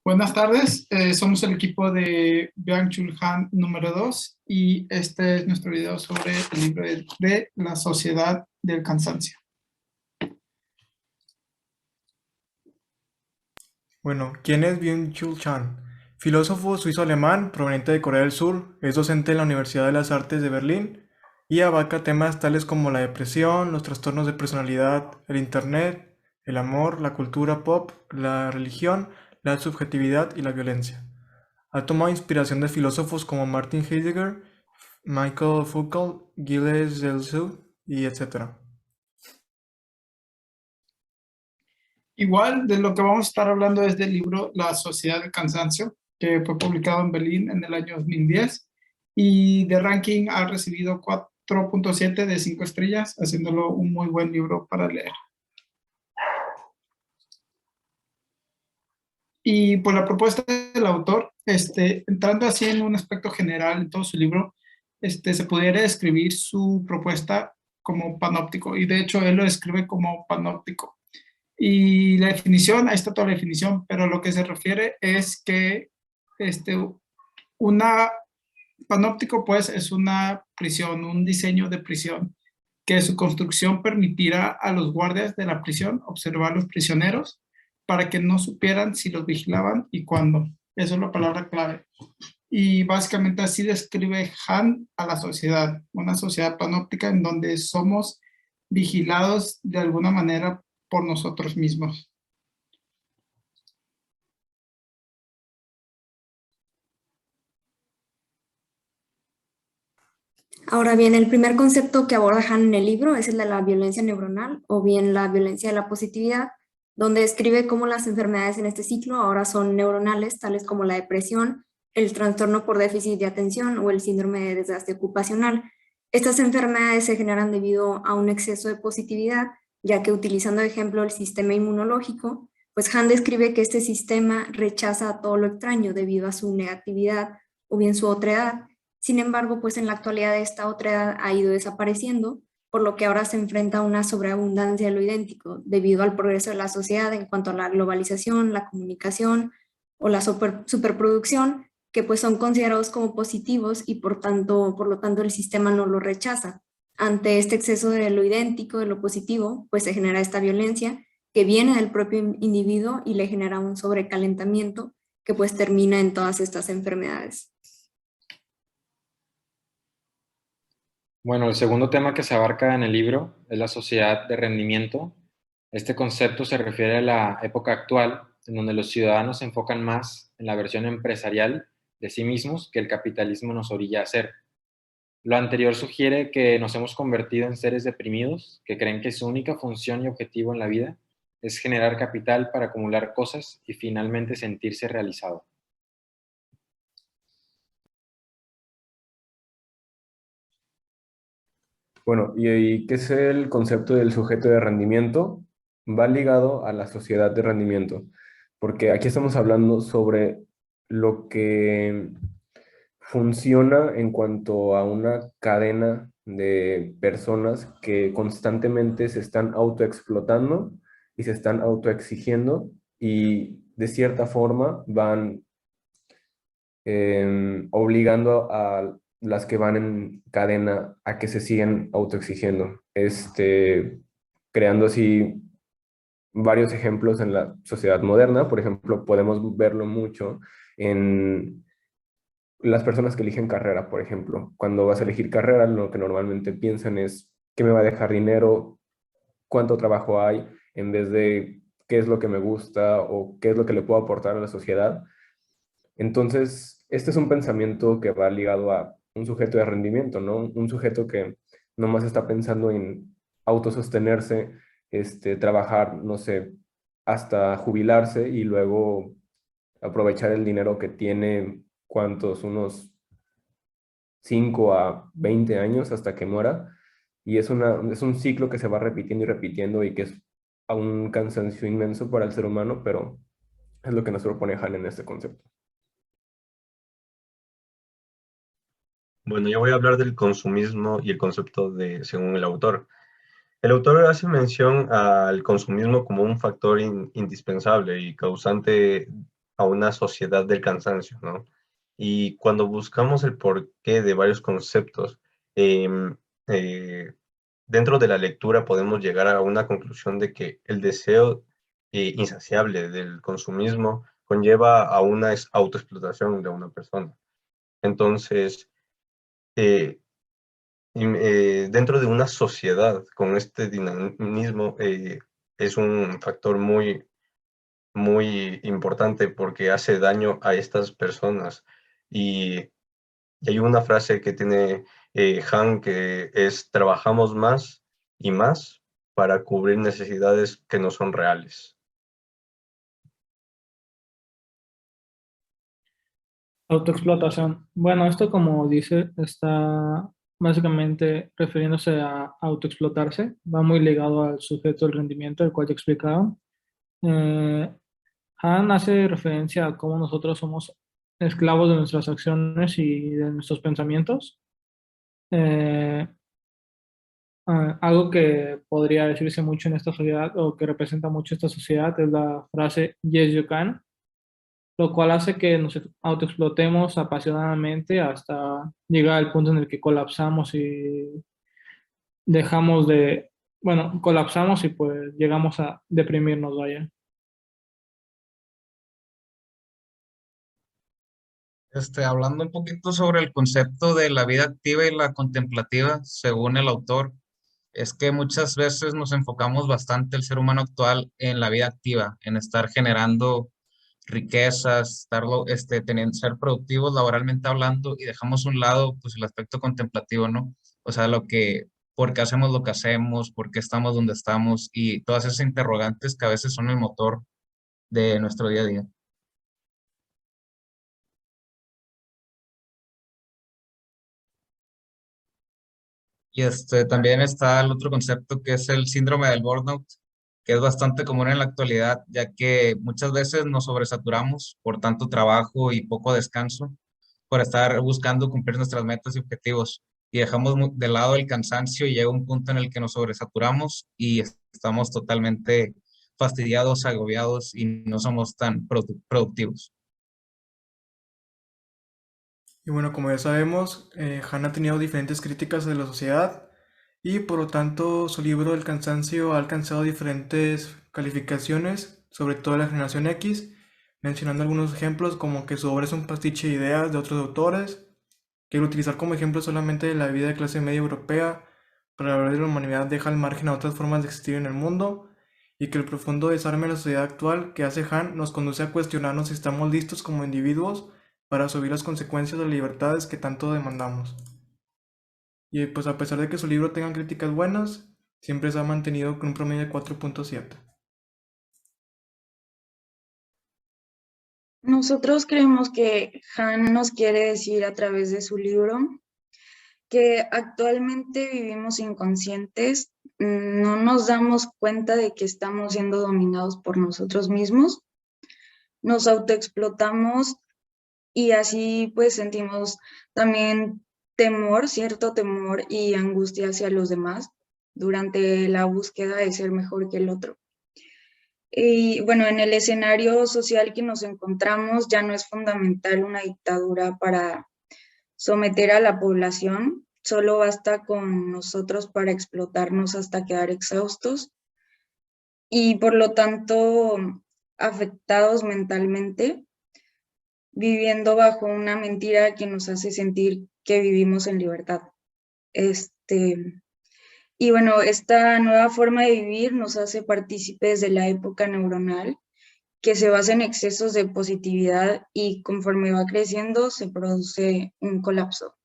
Buenas tardes, somos el equipo de Byung-Chul Han número 2 y este es nuestro video sobre el libro de La Sociedad del Cansancio. Bueno, ¿quién es Byung-Chul Han? Filósofo suizo-alemán proveniente de Corea del Sur, es docente en la Universidad de las Artes de Berlín y abarca temas tales como la depresión, los trastornos de personalidad, el Internet, el amor, la cultura pop, la religión, la subjetividad y la violencia. Ha tomado inspiración de filósofos como Martin Heidegger, Michael Foucault, Gilles Deleuze y etc. Igual de lo que vamos a estar hablando es del libro La Sociedad del Cansancio, que fue publicado en Berlín en el año 2010 y de ranking ha recibido 4.7 de 5 estrellas, haciéndolo un muy buen libro para leer. Y por la propuesta del autor, entrando así en un aspecto general en todo su libro, se pudiera describir su propuesta como panóptico, y de hecho él lo describe como panóptico. Y la definición, ahí está toda la definición, pero lo que se refiere es que este, una panóptico pues es una prisión, un diseño de prisión, que su construcción permitirá a los guardias de la prisión observar a los prisioneros para que no supieran si los vigilaban y cuándo. Esa es la palabra clave. Y básicamente así describe Han a la sociedad, una sociedad panóptica en donde somos vigilados de alguna manera por nosotros mismos. Ahora bien, el primer concepto que aborda Han en el libro es el de la violencia neuronal o bien la violencia de la positividad, donde describe cómo las enfermedades en este ciclo ahora son neuronales, tales como la depresión, el trastorno por déficit de atención o el síndrome de desgaste ocupacional. Estas enfermedades se generan debido a un exceso de positividad, ya que utilizando de ejemplo el sistema inmunológico, pues Han describe que este sistema rechaza todo lo extraño debido a su negatividad o bien su otredad. Sin embargo, pues en la actualidad esta otredad ha ido desapareciendo, por lo que ahora se enfrenta a una sobreabundancia de lo idéntico, debido al progreso de la sociedad en cuanto a la globalización, la comunicación o la superproducción, que pues son considerados como positivos y por lo tanto el sistema no lo rechaza. Ante este exceso de lo idéntico, de lo positivo, pues se genera esta violencia que viene del propio individuo y le genera un sobrecalentamiento que pues termina en todas estas enfermedades. Bueno, el segundo tema que se abarca en el libro es la sociedad de rendimiento. Este concepto se refiere a la época actual, en donde los ciudadanos se enfocan más en la versión empresarial de sí mismos que el capitalismo nos orilla a hacer. Lo anterior sugiere que nos hemos convertido en seres deprimidos, que creen que su única función y objetivo en la vida es generar capital para acumular cosas y finalmente sentirse realizado. Bueno, y qué es el concepto del sujeto de rendimiento, va ligado a la sociedad de rendimiento, porque aquí estamos hablando sobre lo que funciona en cuanto a una cadena de personas que constantemente se están autoexplotando y se están autoexigiendo y de cierta forma van obligando a las que van en cadena a que se siguen autoexigiendo, creando así varios ejemplos en la sociedad moderna. Por ejemplo, podemos verlo mucho en las personas que eligen carrera, por ejemplo. Cuando vas a elegir carrera, lo que normalmente piensan es qué me va a dejar dinero, cuánto trabajo hay, en vez de qué es lo que me gusta o qué es lo que le puedo aportar a la sociedad. Entonces, este es un pensamiento que va ligado a un sujeto de rendimiento, ¿no? Un sujeto que nomás está pensando en autosostenerse, trabajar, no sé, hasta jubilarse y luego aprovechar el dinero que tiene, ¿cuántos? Unos 5 a 20 años hasta que muera. Y es un ciclo que se va repitiendo y repitiendo y que es a un cansancio inmenso para el ser humano, pero es lo que nos propone Han en este concepto. Bueno, yo voy a hablar del consumismo y el concepto de, según el autor. El autor hace mención al consumismo como un factor indispensable y causante a una sociedad del cansancio, ¿no? Y cuando buscamos el porqué de varios conceptos, em, eh, dentro de la lectura podemos llegar a una conclusión de que el deseo insaciable del consumismo conlleva a una autoexplotación de una persona. Entonces, eh, dentro de una sociedad con este dinamismo, es un factor muy, muy importante porque hace daño a estas personas. Y hay una frase que tiene Han que es: trabajamos más y más para cubrir necesidades que no son reales. Autoexplotación. Bueno, esto como dice, está básicamente refiriéndose a autoexplotarse. Va muy ligado al sujeto del rendimiento, el cual ya he explicado. Eh, Han hace referencia a cómo nosotros somos esclavos de nuestras acciones y de nuestros pensamientos. Eh, Algo que podría decirse mucho en esta sociedad o que representa mucho esta sociedad es la frase Yes, you can, lo cual hace que nos autoexplotemos apasionadamente hasta llegar al punto en el que colapsamos y dejamos de, bueno, colapsamos y pues llegamos a deprimirnos, vaya. Hablando un poquito sobre el concepto de la vida activa y la contemplativa, según el autor, es que muchas veces nos enfocamos bastante el ser humano actual en la vida activa, en estar generando riquezas, teniendo, ser productivos laboralmente hablando, y dejamos a un lado pues el aspecto contemplativo, ¿no? O sea, por qué hacemos lo que hacemos, por qué estamos donde estamos y todas esas interrogantes que a veces son el motor de nuestro día a día. Y también está el otro concepto que es el síndrome del burnout, que es bastante común en la actualidad, ya que muchas veces nos sobresaturamos por tanto trabajo y poco descanso, por estar buscando cumplir nuestras metas y objetivos. Y dejamos de lado el cansancio y llega un punto en el que nos sobresaturamos y estamos totalmente fastidiados, agobiados y no somos tan productivos. Y bueno, como ya sabemos, Han ha tenido diferentes críticas de la sociedad y por lo tanto su libro El cansancio ha alcanzado diferentes calificaciones, sobre todo la generación X, mencionando algunos ejemplos como que su obra es un pastiche de ideas de otros autores, que el utilizar como ejemplo solamente la vida de clase media europea para hablar de la humanidad deja al margen a otras formas de existir en el mundo, y que el profundo desarme de la sociedad actual que hace Han nos conduce a cuestionarnos si estamos listos como individuos para asumir las consecuencias de las libertades que tanto demandamos. Y pues a pesar de que su libro tenga críticas buenas, siempre se ha mantenido con un promedio de 4.7. Nosotros creemos que Han nos quiere decir a través de su libro que actualmente vivimos inconscientes, no nos damos cuenta de que estamos siendo dominados por nosotros mismos, nos autoexplotamos y así pues sentimos también temor, cierto temor y angustia hacia los demás durante la búsqueda de ser mejor que el otro. Y bueno, en el escenario social que nos encontramos ya no es fundamental una dictadura para someter a la población, solo basta con nosotros para explotarnos hasta quedar exhaustos y por lo tanto afectados mentalmente, viviendo bajo una mentira que nos hace sentir que vivimos en libertad. Y bueno, esta nueva forma de vivir nos hace partícipes de la época neuronal que se basa en excesos de positividad y conforme va creciendo se produce un colapso.